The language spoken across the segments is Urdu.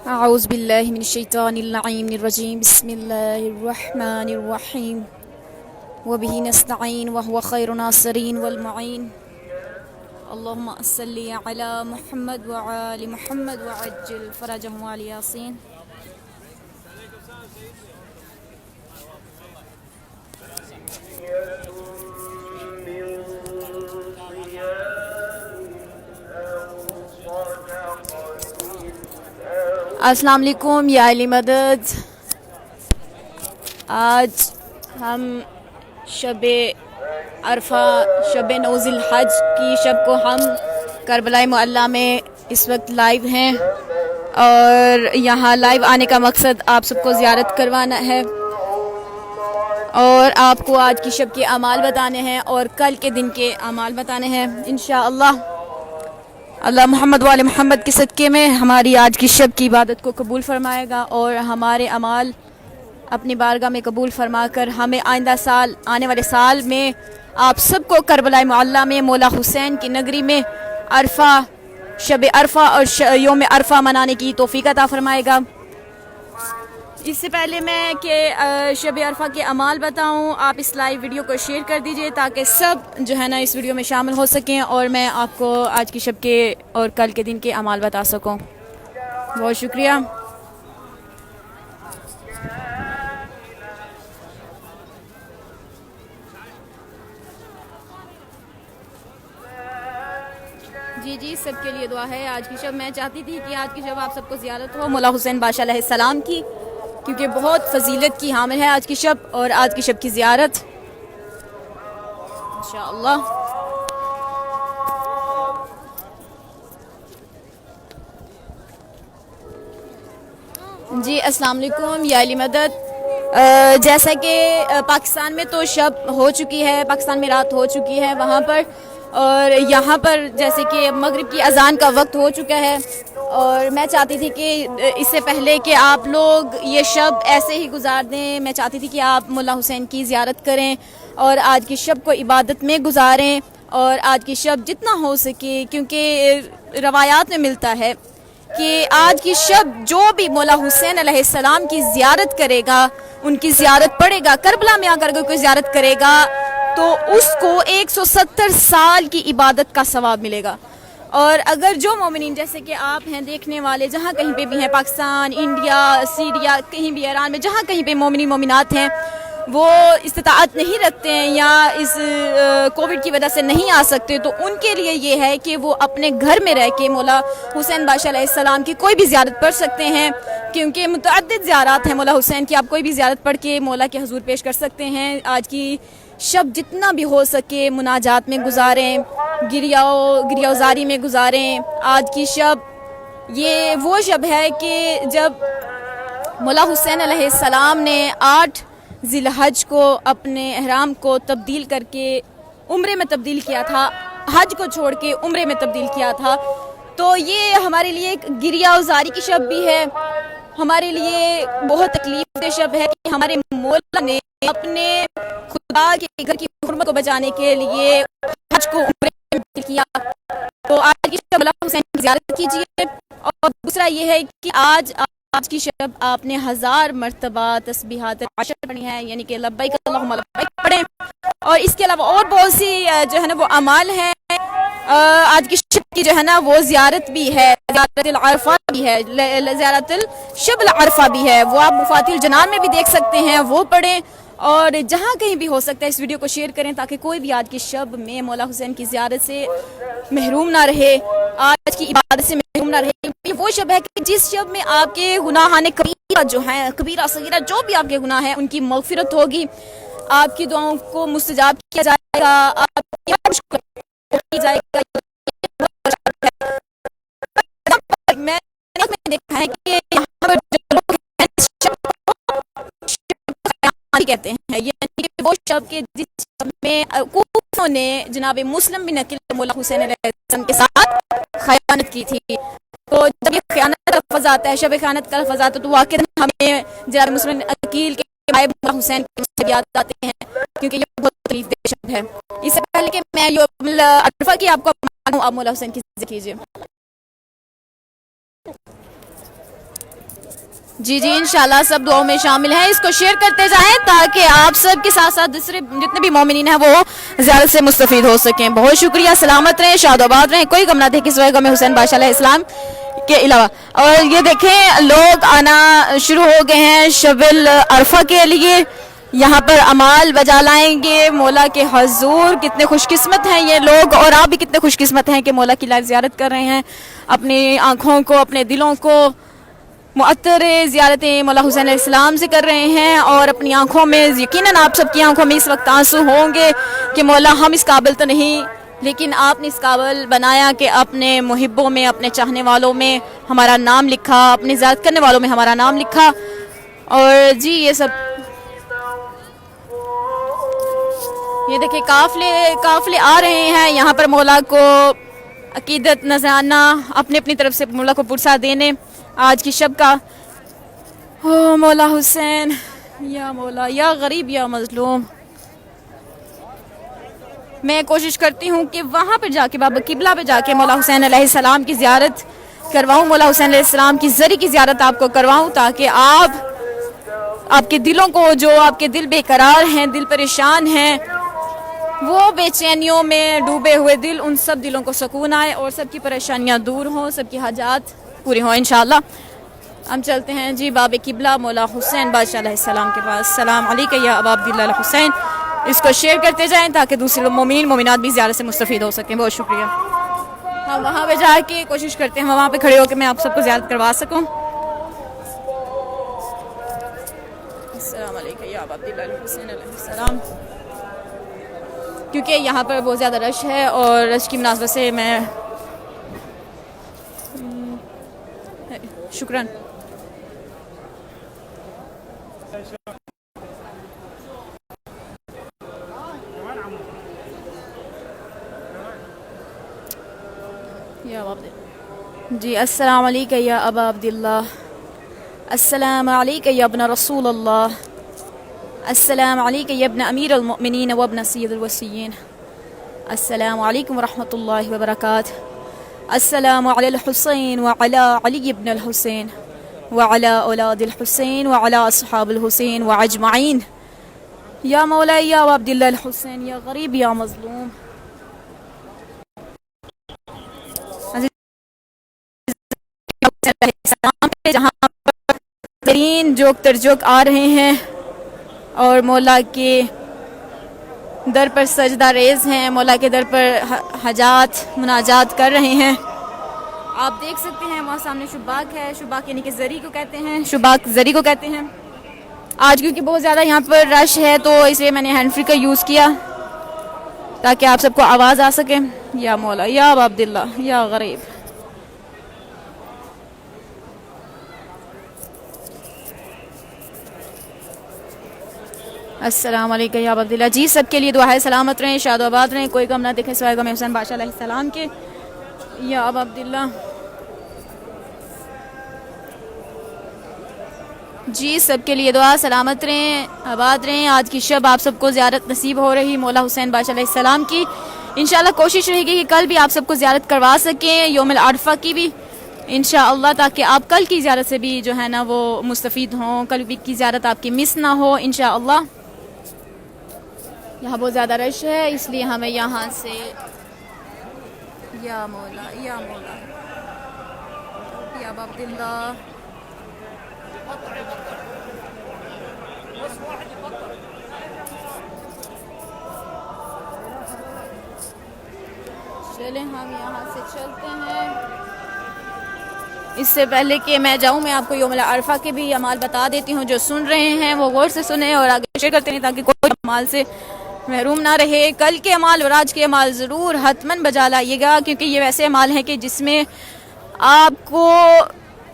اعوذ باللہ من الشیطان اللعین الرجیم بسم اللہ الرحمن الرحیم وبہ نستعین وهو خیر ناصرین والمعین اللہم صلی علی محمد وعلی محمد وعجل فرجهم وعلی یاسین. السلام علیکم یا علی مدد. آج ہم شب عرفہ شب نوز الحج کی شب کو ہم کربلا معلیٰ میں اس وقت لائیو ہیں اور یہاں لائیو آنے کا مقصد آپ سب کو زیارت کروانا ہے اور آپ کو آج کی شب کے اعمال بتانے ہیں اور کل کے دن کے اعمال بتانے ہیں انشاءاللہ. اللہ محمد وعلی محمد کے صدقے میں ہماری آج کی شب کی عبادت کو قبول فرمائے گا اور ہمارے اعمال اپنی بارگاہ میں قبول فرما کر ہمیں آئندہ سال آنے والے سال میں آپ سب کو کربلا معلیٰ میں مولا حسین کی نگری میں عرفہ شب عرفہ اور یوم عرفہ منانے کی توفیق عطا فرمائے گا. اس سے پہلے میں کہ شب عرفہ کے اعمال بتاؤں، آپ اس لائیو ویڈیو کو شیئر کر دیجئے تاکہ سب جو ہے نا اس ویڈیو میں شامل ہو سکیں اور میں آپ کو آج کی شب کے اور کل کے دن کے اعمال بتا سکوں. بہت شکریہ. جی سب کے لیے دعا ہے. آج کی شب میں چاہتی تھی کہ آج کی شب آپ سب کو زیارت ہو مولا حسین بادشاہ علیہ السلام کی، کیونکہ بہت فضیلت کی حامل ہے آج کی شب اور آج کی شب کی زیارت انشاءاللہ. جی السلام علیکم یا علی مدد. جیسا کہ پاکستان میں تو شب ہو چکی ہے، پاکستان میں رات ہو چکی ہے وہاں پر، اور یہاں پر جیسے کہ مغرب کی اذان کا وقت ہو چکا ہے اور میں چاہتی تھی کہ اس سے پہلے کہ آپ لوگ یہ شب ایسے ہی گزار دیں، میں چاہتی تھی کہ آپ مولا حسین کی زیارت کریں اور آج کی شب کو عبادت میں گزاریں اور آج کی شب جتنا ہو سکے، کیونکہ روایات میں ملتا ہے کہ آج کی شب جو بھی مولا حسین علیہ السلام کی زیارت کرے گا، ان کی زیارت پڑھے گا، کربلا میں آ کر کوئی زیارت کرے گا تو اس کو 170 سال کی عبادت کا ثواب ملے گا. اور اگر جو مومنین جیسے کہ آپ ہیں دیکھنے والے جہاں کہیں پہ بھی ہیں، پاکستان، انڈیا، سیریا، کہیں بھی ایران میں جہاں کہیں پہ مومنین مومنات ہیں، وہ استطاعت نہیں رکھتے ہیں یا اس کووڈ کی وجہ سے نہیں آ سکتے، تو ان کے لیے یہ ہے کہ وہ اپنے گھر میں رہ کے مولا حسین بادشاہ علیہ السلام کی کوئی بھی زیارت پڑھ سکتے ہیں، کیونکہ متعدد زیارات ہیں مولا حسین کی. آپ کوئی بھی زیارت پڑھ کے مولا کے حضور پیش کر سکتے ہیں. آج کی شب جتنا بھی ہو سکے مناجات میں گزاریں، گریہ وزاری میں گزاریں. آج کی شب یہ وہ شب ہے کہ جب مولا حسین علیہ السلام نے 8 ذی الحج کو اپنے احرام کو تبدیل کر کے عمرے میں تبدیل کیا تھا، حج کو چھوڑ کے عمرے میں تبدیل کیا تھا. تو یہ ہمارے لیے ایک گریہ وزاری کی شب بھی ہے، ہمارے لیے بہت تکلیف دہ شب ہے کہ ہمارے مولا نے اپنے خدا کے گھر کی حرمت کو بچانے کے لیے حج کو عمرے میں تبدیل کیا. تو آج کی شب مولا حسین کی زیارت کیجیے. اور دوسرا یہ ہے کہ آج کی شب آپ نے 1000 مرتبہ تسبیحات عشر پڑھی ہیں، یعنی کہ لبیک اللہم لبیک پڑھیں. اور اس کے علاوہ اور بہت سی جو ہے نا وہ اعمال ہیں. آج کی شب کی جو ہے نا وہ زیارت بھی ہے، زیارت العرفہ بھی ہے، زیارت الشب العرفہ بھی ہے، وہ آپ مفاتیح الجنان میں بھی دیکھ سکتے ہیں، وہ پڑھیں. اور جہاں کہیں بھی ہو سکتا ہے اس ویڈیو کو شیئر کریں تاکہ کوئی بھی آج کی شب میں مولا حسین کی زیارت سے محروم نہ رہے، آج کی عبادت سے محروم نہ رہے. یہ وہ شب ہے کہ جس شب میں آپ کے گناہان کبیرہ جو ہیں، کبیرہ صغیرہ جو بھی آپ کے گناہ ہیں ان کی مغفرت ہوگی، آپ کی دعاؤں کو مستجاب کیا جائے گا، آپ کی ہر مشکل کی جائے گا. میں نے دیکھا ہے کہ یہاں پر جو لوگ ہیں کہتے ہیں، یعنی کہ وہ شب کے جس شب میں کوفوں نے جناب مسلم بن عقیل مولا حسین علیہ السلام کے ساتھ خیانت کی تھی. تو جب یہ خیانت کا لفظ آتا ہے، شب خیانت کا لفظ آتا ہے، تو واقعی ہمیں جناب مسلم بن عقیل کے بھائی مولا حسین کے مصیبات آتے ہیں، کیونکہ یہ بہت تکلیف دہ شب ہے. اس سے پہلے کہ میں یوم عرفہ کی آپ کو آپ مولا حسین کی ذکر کیجیے. جی جی انشاءاللہ سب دعاؤں میں شامل ہیں. اس کو شیئر کرتے جائیں تاکہ آپ سب کے ساتھ ساتھ دوسرے جتنے بھی مومنین ہیں وہ زیادہ سے مستفید ہو سکیں. بہت شکریہ. سلامت رہیں, شاد و آباد رہیں, کوئی غم نہ دیکھیں سوائے غم حسین بادشاہ علیہ السلام کے علاوہ. اور یہ دیکھیں لوگ آنا شروع ہو گئے ہیں شب العرفہ کے لیے. یہاں پر امال بجا لائیں گے مولا کے حضور. کتنے خوش قسمت ہیں یہ لوگ, اور آپ بھی کتنے خوش قسمت ہیں کہ مولا کی لائیو زیارت کر رہے ہیں. اپنی آنکھوں کو, اپنے دلوں کو معطر زیارتیں مولا حسین علیہ السلام سے کر رہے ہیں, اور اپنی آنکھوں میں یقیناً آپ سب کی آنکھوں میں اس وقت آنسو ہوں گے کہ مولا ہم اس قابل تو نہیں, لیکن آپ نے اس قابل بنایا کہ اپنے محبوں میں, اپنے چاہنے والوں میں ہمارا نام لکھا, اپنی زیارت کرنے والوں میں ہمارا نام لکھا. اور جی یہ سب یہ دیکھیں قافلے آ رہے ہیں یہاں پر مولا کو عقیدت نذرانہ اپنی اپنی طرف سے مولا کو پرسا دینے آج کی شب کا. مولا حسین یا مولا یا غریب یا مظلوم. میں کوشش کرتی ہوں کہ وہاں پہ جا کے بابا قبلہ پہ جا کے مولا حسین علیہ السلام کی زیارت کرواؤں, مولا حسین علیہ السلام کی زری کی زیارت آپ کو کرواؤں, تاکہ آپ کے دلوں کو, جو آپ کے دل بے قرار ہیں, دل پریشان ہیں, وہ بے چینیوں میں ڈوبے ہوئے دل, ان سب دلوں کو سکون آئے اور سب کی پریشانیاں دور ہوں, سب کی حاجات پوری ہوں انشاءاللہ. ہم چلتے ہیں جی باب قبلہ مولا حسین بادشاہ علیہ السلام کے پاس. السلام علیکم یا ابا عبداللہ الحسین. اس کو شیئر کرتے جائیں تاکہ دوسرے مومنین مومنات بھی زیادہ سے مستفید ہو سکیں. بہت شکریہ. ہم وہاں پہ جا کے کوشش کرتے ہیں وہاں پہ کھڑے ہو کے میں آپ سب کو زیارت کروا سکوں. السلام علیکم یا ابا عبداللہ الحسین علیہ السلام. کیونکہ یہاں پر بہت زیادہ رش ہے اور رش کی مناسبت سے میں شکراً. جی السلام علیکم یا ابا عبداللہ. السلام علیکم یا ابن رسول اللہ. السلام علیکم یا ابن امیر المؤمنین و ابن سید الوسیین. السلام علیکم ورحمۃ اللہ وبرکاتہ. السلام علی الحسین وعلی علی ابن الحسین وعلی اولاد الحسین وعلی اصحاب الحسین واجمعین. یا مولا یا عبداللہ الحسین یا غریب یا مظلوم. جہاں ترین جوک ترجوک آ رہے ہیں اور مولا کے در پر سجدہ ریز ہیں, مولا کے در پر حاجات مناجات کر رہے ہیں. آپ دیکھ سکتے ہیں وہاں سامنے شباک ہے, شباک یعنی کہ زری کو کہتے ہیں, شباک زری کو کہتے ہیں. آج کیونکہ بہت زیادہ یہاں پر رش ہے تو اس لیے میں نے ہینڈ فری کا یوز کیا تاکہ آپ سب کو آواز آ سکے. یا مولا یا ابا عبداللہ یا غریب. السلام علیکم یا عبداللہ. جی سب کے لیے دعا ہے سلامت رہیں, شاد و آباد رہیں, کوئی غم نہ دیکھیں سوائے غم حسین بادشاہ علیہ السلام کے. یا ابا عبداللہ. جی سب کے لیے دعا سلامت رہیں, آباد رہیں. آج کی شب آپ سب کو زیارت نصیب ہو رہی مولا حسین بادشاہ علیہ السلام کی. انشاءاللہ کوشش رہے گی کہ کل بھی آپ سب کو زیارت کروا سکیں, یوم العرفہ کی بھی انشاءاللہ, تاکہ آپ کل کی زیارت سے بھی جو ہے نا وہ مستفید ہوں, کل بھی کی زیارت آپ کی مس نہ ہو انشاءاللہ. یہاں بہت زیادہ رش ہے اس لیے ہمیں یہاں سے یا مولا یا مولا یا ابا عبداللہ. چلیں ہم یہاں سے چلتے ہیں. اس سے پہلے کہ میں جاؤں میں آپ کو یوم العرفہ کے بھی اعمال بتا دیتی ہوں. جو سن رہے ہیں وہ غور سے سنیں اور آگے شیئر کرتے ہیں تاکہ کوئی اعمال سے محروم نہ رہے. کل کے اعمال اور آج کے اعمال ضرور حتماً بجا لائیے گا, کیونکہ یہ ویسے اعمال ہیں کہ جس میں آپ کو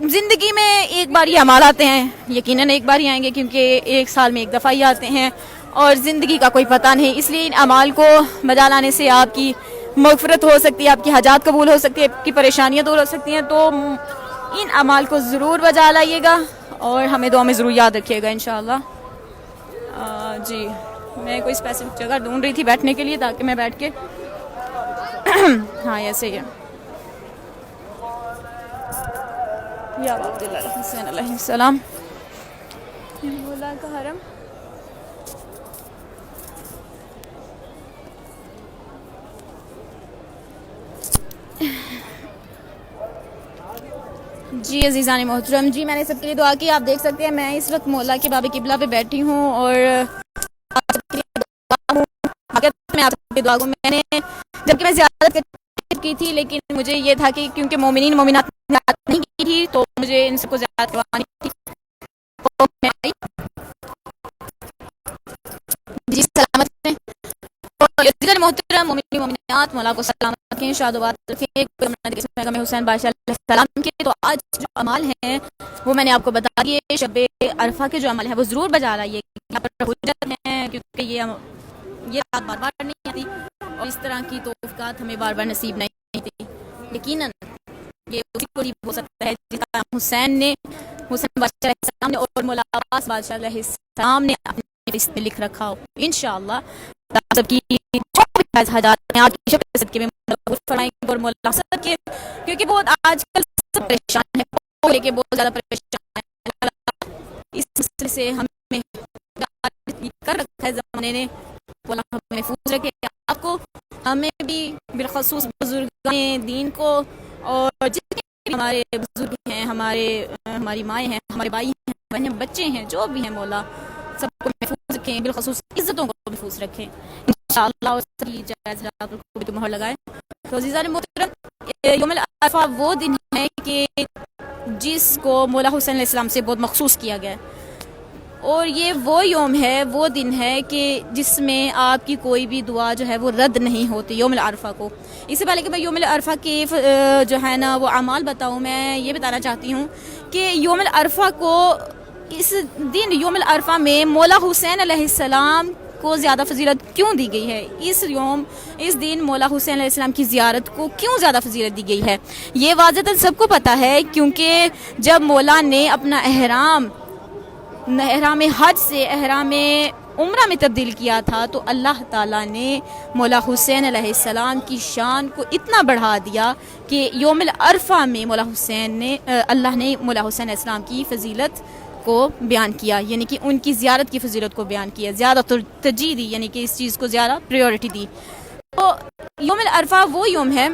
زندگی میں ایک بار یہ اعمال آتے ہیں, یقیناً ایک بار ہی آئیں گے کیونکہ ایک سال میں ایک دفعہ ہی آتے ہیں اور زندگی کا کوئی پتہ نہیں. اس لیے ان اعمال کو بجا لانے سے آپ کی مغفرت ہو سکتی ہے, آپ کی حاجات قبول ہو سکتی ہے, آپ کی پریشانیاں دور ہو سکتی ہیں. تو ان اعمال کو ضرور بجا لائیے گا اور ہمیں دعا میں ضرور یاد رکھیے گا انشاءاللہ. جی میں کوئی اسپیسیفک جگہ ڈھونڈ رہی تھی بیٹھنے کے لیے تاکہ میں بیٹھ کے ہاں ایسے ہی ہے. یا عبداللہ حسین علیہ السلام، مولا کا حرم. جی عزیزان محترم، جی میں نے سب کے لیے دعا کی. آپ دیکھ سکتے ہیں میں اس وقت مولا کے باب قبلہ پہ بیٹھی ہوں اور آپ سب کے لیے دعا ہوں. میں آپ سب کی دعا کو میں نے جبکہ میں زیادت کی تھی، لیکن مجھے یہ تھا کہ کیونکہ مومنین مومنات نہیں کی تھی تو مجھے ان سب کو زیادت کروانی تھی. جی سلامت ہیں عزیزان محترم، مومنین مومنات مولا کو سلامت رکھیں، شاد و باد رکھیں. حسین بادشاہ علیہ السلام کے تو آج جو اعمال ہیں وہ میں نے آپ کو بتا دیے. شب عرفہ کے جو عمل ہے وہ ضرور بجا لائیے، یہاں پر حجت ہیں کیونکہ یہ رات بار بار نہیں آتی اور اس طرح کی توفیقات ہمیں بار بار نصیب نہیں ہوتی. یقیناً یہ اسی کو ہو سکتا ہے جس طرح حسین بادشاہ علیہ السلام نے اور مولا عباس بادشاہ علیہ السلام نے اپنے لسٹ میں لکھ رکھا ہو. انشاءاللہ سب کی حاجات ہیں آپ کی شکل صدقے میں فرمائیں گے اور مولا سب کے، کیونکہ بہت آج کل سب پریشان ہیں، لے کے بہت زیادہ پریشان ہیں. اس مسئلے سے ہمیں کر رکھا ہے زمانے نے، مولا ہمیں محفوظ رکھے آپ کو، ہمیں بھی بالخصوص بزرگان دین کو اور جتنے بھی ہمارے بزرگ ہیں، ہماری مائیں ہیں، ہمارے بھائی ہیں، بہنیں، بچے ہیں، جو بھی ہیں مولا سب کو محفوظ رکھیں، بالخصوص عزتوں کو محفوظ رکھیں انشاءاللہ، اور سبھی جائز رات کو مہر لگائے. تو عزیزان محترم، یوم عرفہ وہ دن ہے کہ جس کو مولا حسین علیہ السلام سے بہت مخصوص کیا گیا ہے، اور یہ وہ یوم ہے، وہ دن ہے کہ جس میں آپ کی کوئی بھی دعا جو ہے وہ رد نہیں ہوتی. یوم العرفہ کو، اس سے پہلے کہ میں یوم العرفہ کے جو ہے نا وہ اعمال بتاؤں، میں یہ بتانا چاہتی ہوں کہ یوم العرفہ کو، اس دن یوم العرفہ میں مولا حسین علیہ السلام کو زیادہ فضیلت کیوں دی گئی ہے؟ اس دن مولا حسین علیہ السلام کی زیارت کو کیوں زیادہ فضیلت دی گئی ہے؟ یہ واضح سب کو پتہ ہے، کیونکہ جب مولا نے اپنا احرام حج سے احرام عمرہ میں تبدیل کیا تھا تو اللہ تعالیٰ نے مولا حسین علیہ السلام کی شان کو اتنا بڑھا دیا کہ یوم العرفہ میں اللہ نے مولا حسین علیہ السلام کی فضیلت کو بیان کیا، یعنی کہ ان کی زیارت کی فضیلت کو بیان کیا، زیادہ ترجیح دی، یعنی کہ اس چیز کو زیادہ پریورٹی دی. تو یوم العرفہ وہ یوم ہے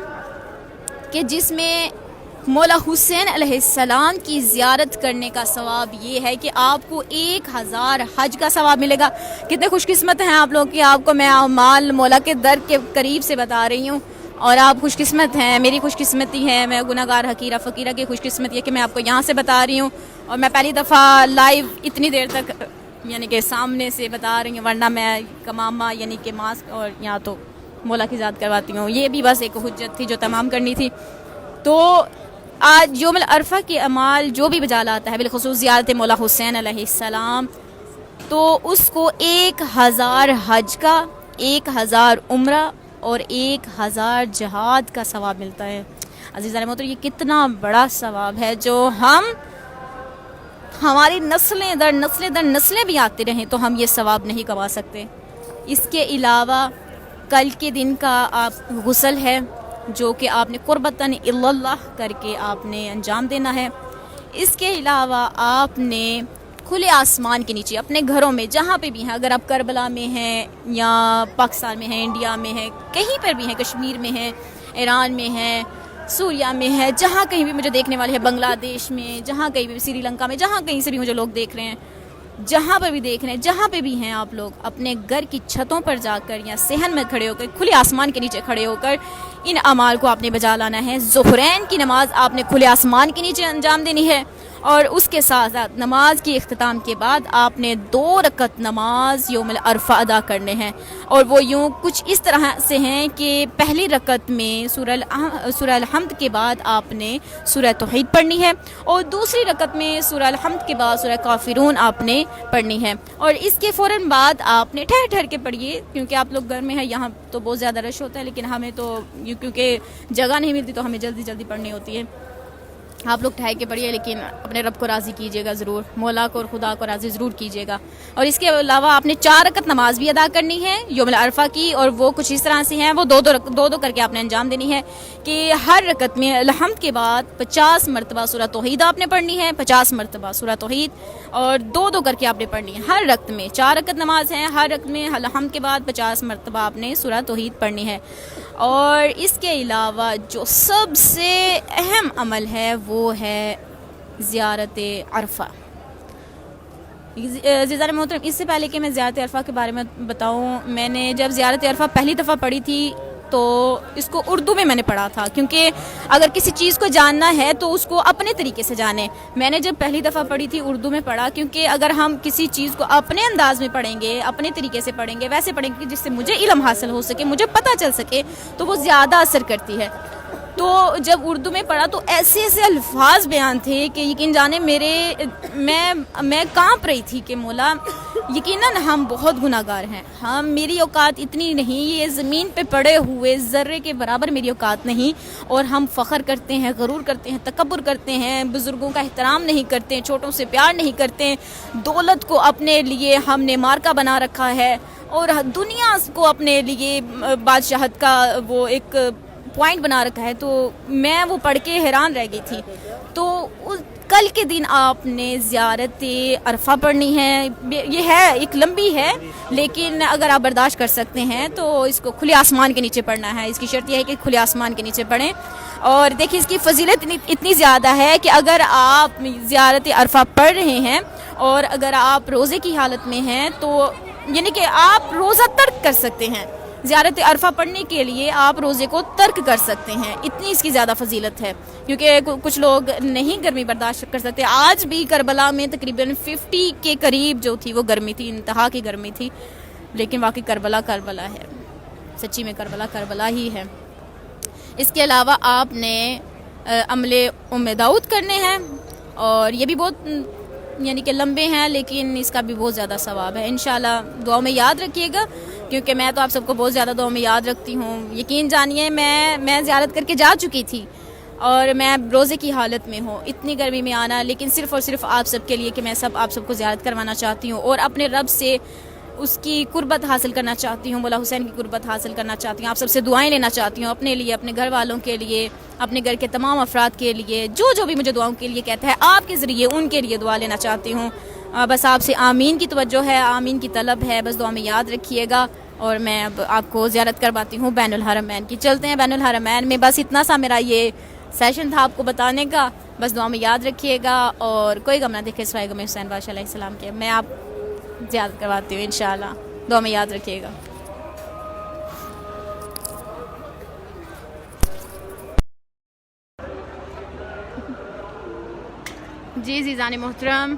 کہ جس میں مولا حسین علیہ السلام کی زیارت کرنے کا ثواب یہ ہے کہ آپ کو 1000 حج کا ثواب ملے گا. کتنے خوش قسمت ہیں آپ لوگ کہ آپ کو میں اعمال مولا کے در کے قریب سے بتا رہی ہوں، اور آپ خوش قسمت ہیں. میری خوش قسمتی ہے، میں گناہ گار حقیرہ فقیرہ کی خوش قسمتی ہے کہ میں آپ کو یہاں سے بتا رہی ہوں، اور میں پہلی دفعہ لائیو اتنی دیر تک یعنی کہ سامنے سے بتا رہی ہوں، ورنہ میں کمامہ یعنی کہ ماسک اور یہاں تو مولا کی ذات کرواتی ہوں. یہ بھی بس ایک حجت تھی جو تمام کرنی تھی. تو آج یوم العرفہ کے اعمال جو بھی بجا لاتا ہے، بالخصوص زیارت مولا حسین علیہ السلام، تو اس کو 1000 حج کا، 1000 عمرہ اور 1000 جہاد کا ثواب ملتا ہے. عزیزان محترم، یہ کتنا بڑا ثواب ہے جو ہماری نسلیں در نسلیں بھی آتے رہیں تو ہم یہ ثواب نہیں کما سکتے. اس کے علاوہ کل کے دن کا آپ غسل ہے جو کہ آپ نے قربتاً اللہ کر کے آپ نے انجام دینا ہے. اس کے علاوہ آپ نے کھلے آسمان کے نیچے اپنے گھروں میں جہاں پہ بھی ہیں، اگر آپ کربلا میں ہیں یا پاکستان میں ہیں، انڈیا میں ہیں، کہیں پر بھی ہیں، کشمیر میں ہیں، ایران میں ہیں، سوریا میں ہے، جہاں کہیں بھی مجھے دیکھنے والے ہیں، بنگلہ دیش میں، جہاں کہیں بھی، سری لنکا میں، جہاں کہیں سے بھی مجھے لوگ دیکھ رہے ہیں، جہاں پر بھی دیکھ رہے ہیں، جہاں پہ بھی ہیں آپ لوگ، اپنے گھر کی چھتوں پر جا کر یا صحن میں کھڑے ہو کر، کھلے آسمان کے نیچے کھڑے ہو کر ان اعمال کو آپ نے بجا لانا ہے. ظہرین کی نماز آپ نے کھلے آسمان کے نیچے انجام دینی ہے، اور اس کے ساتھ ساتھ نماز کی اختتام کے بعد آپ نے 2 رکعت نماز یوم العرفہ ادا کرنے ہیں. اور وہ یوں کچھ اس طرح سے ہیں کہ پہلی رکعت میں سورہ الحمد کے بعد آپ نے سورہ توحید پڑھنی ہے، اور دوسری رکعت میں سورہ الحمد کے بعد سورہ کافرون آپ نے پڑھنی ہے. اور اس کے فوراً بعد آپ نے ٹھہر کے پڑھیے، کیونکہ آپ لوگ گھر میں ہیں، یہاں تو بہت زیادہ رش ہوتا ہے، لیکن ہمیں تو کیونکہ جگہ نہیں ملتی تو ہمیں جلدی پڑھنی ہوتی ہے. آپ لوگ ٹھہر کے پڑھیے، لیکن اپنے رب کو راضی کیجیے گا ضرور، مولا کو اور خدا کو راضی ضرور کیجیے گا. اور اس کے علاوہ آپ نے 4 رکعت نماز بھی ادا کرنی ہے یوم عرفہ کی، اور وہ کچھ اس طرح سے ہیں، وہ دو کر کے آپ نے انجام دینی ہے کہ ہر رکعت میں الحمد کے بعد 50 مرتبہ سورہ توحید آپ نے پڑھنی ہے، 50 مرتبہ سورہ توحید، اور دو کر کے آپ نے پڑھنی ہے ہر رکعت میں. 4 رکعت نماز ہے، ہر رکعت میں الحمد کے بعد 50 مرتبہ آپ نے سورہ توحید پڑھنی ہے. اور اس کے علاوہ جو سب سے اہم عمل ہے وہ ہے زیارت عرفہ. عزیزان محترم، اس سے پہلے کہ میں زیارت عرفہ کے بارے میں بتاؤں، میں نے جب زیارت عرفہ پہلی دفعہ پڑھی تھی تو اس کو اردو میں نے پڑھا تھا، کیونکہ اگر کسی چیز کو جاننا ہے تو اس کو اپنے طریقے سے جانیں. میں نے جب پہلی دفعہ پڑھی تھی اردو میں پڑھا، کیونکہ اگر ہم کسی چیز کو اپنے انداز میں پڑھیں گے، اپنے طریقے سے پڑھیں گے، ویسے پڑھیں گے جس سے مجھے علم حاصل ہو سکے، مجھے پتہ چل سکے، تو وہ زیادہ اثر کرتی ہے. تو جب اردو میں پڑھا تو ایسے ایسے الفاظ بیان تھے کہ یقین جانے میں کانپ رہی تھی کہ مولا یقیناً ہم بہت گناہ گار ہیں، میری اوقات اتنی نہیں، یہ زمین پہ پڑے ہوئے ذرے کے برابر میری اوقات نہیں، اور ہم فخر کرتے ہیں، غرور کرتے ہیں، تکبر کرتے ہیں، بزرگوں کا احترام نہیں کرتے ہیں، چھوٹوں سے پیار نہیں کرتے ہیں، دولت کو اپنے لیے ہم نے مارکا بنا رکھا ہے، اور دنیا کو اپنے لیے بادشاہت کا وہ ایک پوائنٹ بنا رکھا ہے. تو میں وہ پڑھ کے حیران رہ گئی تھی. تو کل کے دن آپ نے زیارت عرفہ پڑھنی ہے. یہ ہے ایک لمبی ہے، لیکن اگر آپ برداشت کر سکتے ہیں تو اس کو کھلے آسمان کے نیچے پڑھنا ہے. اس کی شرط یہ ہے کہ کھلے آسمان کے نیچے پڑھیں. اور دیکھیں اس کی فضیلت اتنی زیادہ ہے کہ اگر آپ زیارت عرفہ پڑھ رہے ہیں اور اگر آپ روزے کی حالت میں ہیں تو یعنی کہ آپ روزہ ترک کر سکتے ہیں. زیارت عرفہ پڑھنے کے لیے آپ روزے کو ترک کر سکتے ہیں، اتنی اس کی زیادہ فضیلت ہے. کیونکہ کچھ لوگ نہیں گرمی برداشت کر سکتے. آج بھی کربلا میں تقریباً 50 کے قریب جو تھی وہ گرمی تھی، انتہا کی گرمی تھی. لیکن واقعی کربلا ہے، سچی میں کربلا ہی ہے. اس کے علاوہ آپ نے عمل داؤد کرنے ہیں، اور یہ بھی بہت یعنی کہ لمبے ہیں، لیکن اس کا بھی بہت زیادہ ثواب ہے. انشاءاللہ دعاؤں میں یاد رکھیے گا، کیونکہ میں تو آپ سب کو بہت زیادہ دعاؤں میں یاد رکھتی ہوں. یقین جانیے میں زیارت کر کے جا چکی تھی اور میں روزے کی حالت میں ہوں، اتنی گرمی میں آنا، لیکن صرف اور صرف آپ سب کے لیے کہ میں آپ سب کو زیارت کروانا چاہتی ہوں، اور اپنے رب سے اس کی قربت حاصل کرنا چاہتی ہوں، مولا حسین کی قربت حاصل کرنا چاہتی ہوں. آپ سب سے دعائیں لینا چاہتی ہوں، اپنے لیے، اپنے گھر والوں کے لیے، اپنے گھر کے تمام افراد کے لیے، جو بھی مجھے دعاؤں کے لیے کہتا ہے، آپ کے ذریعے ان کے لیے دعا لینا چاہتی ہوں. بس آپ سے آمین کی توجہ ہے، آمین کی طلب ہے، بس دعا میں یاد رکھیے گا. اور میں اب آپ کو زیارت کرواتی ہوں بین الحرمین کی. چلتے ہیں بین الحرمین میں. بس اتنا سا میرا یہ سیشن تھا آپ کو بتانے کا. بس دعا میں یاد رکھیے گا، اور کوئی غم نہ دیکھے سوائے غم حسین بادشاہ علیہ السلام کے. میں آپ زیارت کرواتی ہوں انشاءاللہ. دعا میں یاد رکھیے گا. جی عزیزان محترم،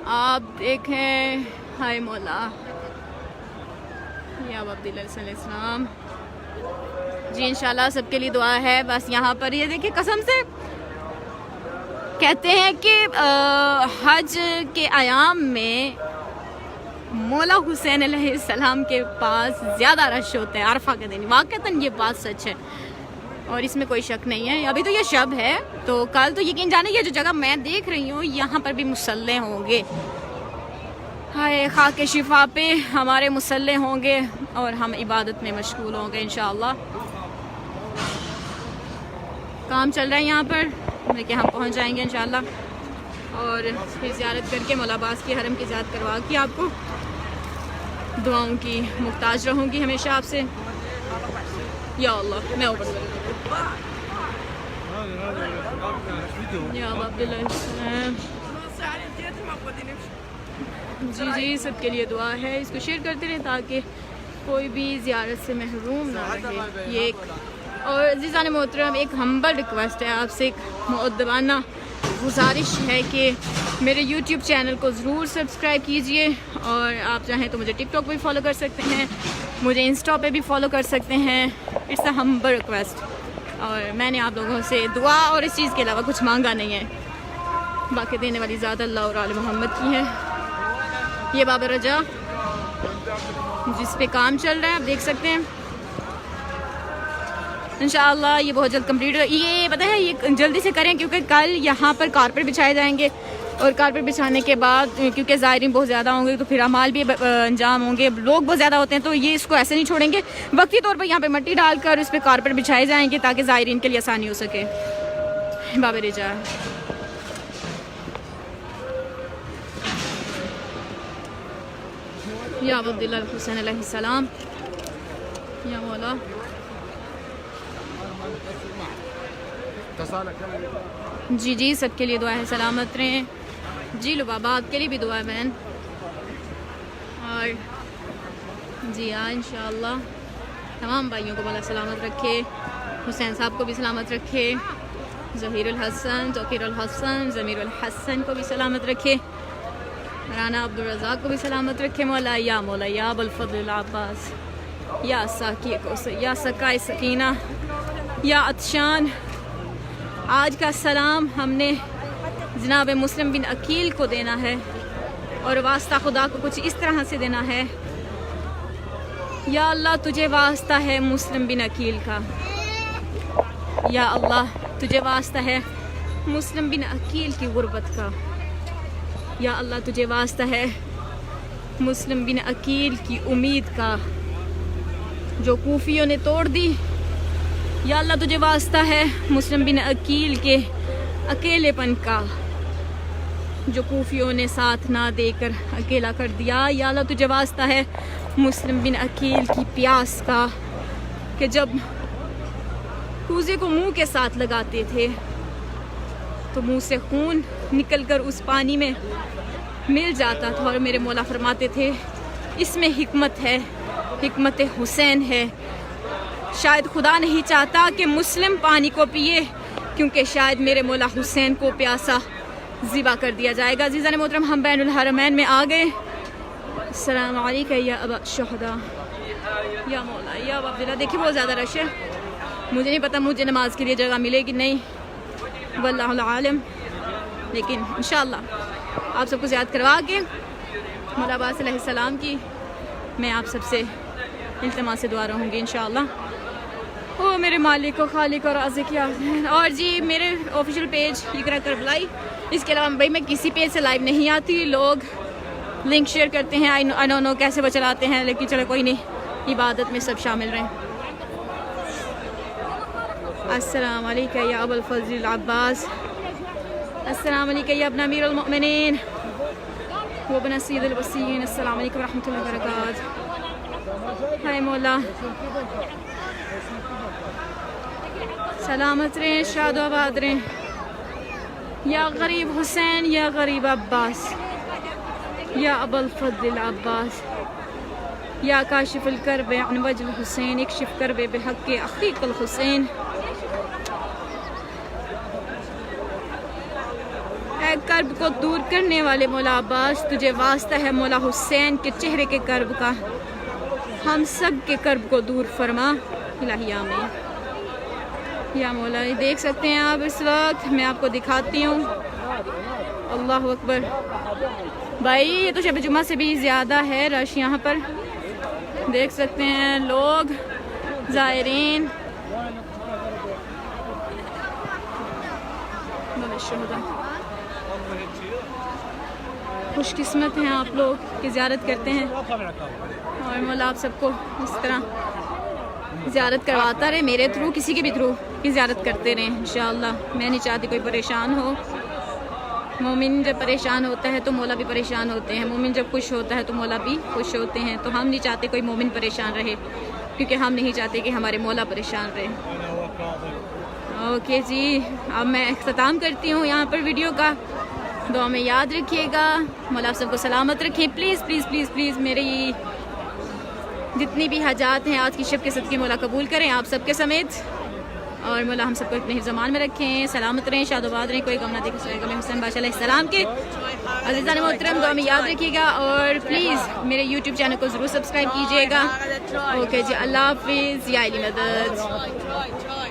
آپ دیکھیں، ہائے مولا یا عبداللہ علیہ السلام. جی انشاءاللہ سب کے لیے دعا ہے. بس یہاں پر یہ دیکھیں، قسم سے کہتے ہیں کہ حج کے ایام میں مولا حسین علیہ السلام کے پاس زیادہ رش ہوتا ہے عرفہ کے دن. واقعتاً یہ بات سچ ہے، اور اس میں کوئی شک نہیں ہے. ابھی تو یہ شب ہے، تو کل تو یقین جانے یہ جو جگہ میں دیکھ رہی ہوں یہاں پر بھی مصلے ہوں گے. ہائے خاک شفا پہ ہمارے مصلے ہوں گے، اور ہم عبادت میں مشغول ہوں گے انشاءاللہ. کام چل رہا ہے یہاں پر، لیکن ہم پہنچ جائیں گے انشاءاللہ. اور پھر زیارت کر کے مولا عباس کی حرم کی زیارت کروا کے آپ کو دعاؤں کی محتاج رہوں گی ہمیشہ آپ سے. یا اللہ میں اوپر یا عبداللہ. جی سب کے لیے دعا ہے. اس کو شیئر کرتے رہیں تاکہ کوئی بھی زیارت سے محروم نہ رہے. یہ ایک اور عزیزان محترم ایک ہمبل ریکویسٹ ہے آپ سے، ایک مؤدبانہ گزارش ہے کہ میرے یوٹیوب چینل کو ضرور سبسکرائب کیجئے، اور آپ چاہیں تو مجھے ٹک ٹاک پہ بھی فالو کر سکتے ہیں، مجھے انسٹا پہ بھی فالو کر سکتے ہیں. It's a humble request. اور میں نے آپ لوگوں سے دعا اور اس چیز کے علاوہ کچھ مانگا نہیں ہے. باقی دینے والی ذات اللہ اور آل محمد کی ہے. یہ باب رجا جس پہ کام چل رہا ہے آپ دیکھ سکتے ہیں. انشاءاللہ یہ بہت جلد کمپلیٹ ہو. یہ پتہ ہے یہ جلدی سے کریں کیونکہ کل یہاں پر کارپیٹ بچھائے جائیں گے اور کارپیٹ بچھانے کے بعد کیونکہ زائرین بہت زیادہ ہوں گے تو پھر اعمال بھی انجام ہوں گے, لوگ بہت زیادہ ہوتے ہیں تو یہ اس کو ایسے نہیں چھوڑیں گے. وقتی طور پر یہاں پہ مٹی ڈال کر اس پہ کارپیٹ بچھائے جائیں گے تاکہ زائرین کے لیے آسانی ہو سکے. باب رجا یا عبداللہ الحسین علیہ السلام یا مولا. جی جی سب کے لیے دعا ہے, سلامت رہیں. جی لبابا آپ کے لیے بھی دعا ہے بہن. اور جی ہاں انشاءاللہ تمام بھائیوں کو مولا سلامت رکھے. حسین صاحب کو بھی سلامت رکھے, ظہیر الحسن, توقیر الحسن, ضمیر الحسن کو بھی سلامت رکھے, رانا عبدالرزاق کو بھی سلامت رکھے. مولا یا ابو الفضل العباس, یا ساکی کوثر, یا سقائے سکینہ, یا عطشان. آج کا سلام ہم نے جناب مسلم بن عقیل کو دینا ہے اور واسطہ خدا کو کچھ اس طرح سے دینا ہے. یا اللہ تجھے واسطہ ہے مسلم بن عقیل کا, یا اللہ تجھے واسطہ ہے مسلم بن عقیل کی غربت کا, یا اللہ تجھے واسطہ ہے مسلم بن عقیل کی امید کا جو کوفیوں نے توڑ دی. یا اللہ تجھے واسطہ ہے مسلم بن عقیل کے اکیلے پن کا جو کوفیوں نے ساتھ نہ دے کر اکیلا کر دیا. یا اللہ تجھے واسطہ ہے مسلم بن عقیل کی پیاس کا کہ جب کوزے کو منہ کے ساتھ لگاتے تھے تو منہ سے خون نکل کر اس پانی میں مل جاتا تھا, اور میرے مولا فرماتے تھے اس میں حکمت ہے, حکمت حسین ہے. شاید خدا نہیں چاہتا کہ مسلم پانی کو پیے کیونکہ شاید میرے مولا حسین کو پیاسا ذبح کر دیا جائے گا. عزیزان محترم ہم بین الحرمین میں آ گئے. السلام علیکم یا ابا الشہداء یا مولا یا ابا عبداللہ. دیکھیے بہت زیادہ رش ہے, مجھے نہیں پتا مجھے نماز کے لیے جگہ ملے گی نہیں, واللہ عالم, لیکن انشاءاللہ آپ سب کو یاد کروا کے مولا عباس علیہ السلام کی میں آپ سب سے التماس سے دعا رہوں گی انشاءاللہ. او میرے مالک و خالق اور رازق کیا. اور جی میرے آفیشیل پیج اقرا کربلائی, اس کے علاوہ بھائی میں کسی پیج سے لائیو نہیں آتی. لوگ لنک شیئر کرتے ہیں, آئی ڈونٹ نو کیسے وہ چلاتے ہیں, لیکن چلو کوئی نہیں, عبادت میں سب شامل رہیں. السلام علیکم یا ابو الفضل العباس, السلام علیکم یا ابن امیر المؤمنین وابن سید الوصیین. السلام علیکم ورحمۃ اللہ وبرکاتہ. ہائے مولا سلامت رہیں, شاد و آباد رہیں. یا غریب حسین, یا غریب عباس, یا ابو الفضل العباس, یا کاشف الکرب عن وجه الحسین, اکشف کرب بحق اخیک الحسین. اے کرب کو دور کرنے والے مولا عباس تجھے واسطہ ہے مولا حسین کے چہرے کے کرب کا, ہم سب کے کرب کو دور فرما. الہی آمین. یا مولا یہ دیکھ سکتے ہیں آپ اس وقت, میں آپ کو دکھاتی ہوں. اللہ اکبر. بھائی یہ تو شب جمعہ سے بھی زیادہ ہے رش یہاں پر, دیکھ سکتے ہیں لوگ زائرین. خوش قسمت ہیں آپ لوگ کہ زیارت کرتے ہیں, اور مولا آپ سب کو اس طرح زیارت کرواتا رہے, میرے تھرو کسی کے بھی تھرو کہ زیارت کرتے رہیں انشاءاللہ. میں نہیں چاہتی کوئی پریشان ہو. مومن جب پریشان ہوتا ہے تو مولا بھی پریشان ہوتے ہیں, مومن جب خوش ہوتا ہے تو مولا بھی خوش ہوتے ہیں. تو ہم نہیں چاہتے کوئی مومن پریشان رہے کیونکہ ہم نہیں چاہتے کہ ہمارے مولا پریشان رہے. اوکے جی, اب میں اختتام کرتی ہوں یہاں پر ویڈیو کا. دعا میں یاد رکھیے گا, مولا آپ سب کو سلامت رکھیں. پلیز پلیز پلیز پلیز میری جتنی بھی حاجات ہیں آج کی شب کے صدقے مولا قبول کریں آپ سب کے سمیت, اور مولا ہم سب کو اپنے زمان میں رکھیں. سلامت رہیں, شاد و آباد رہیں, کوئی غم نہ دیکھ سکے. حسین بادشاہ علیہ السلام کے عزیزان محترم دعا میں یاد رکھیے گا, اور پلیز میرے یوٹیوب چینل کو ضرور سبسکرائب کیجیے گا. اوکے جی, اللہ حافظ. یا علی مدد.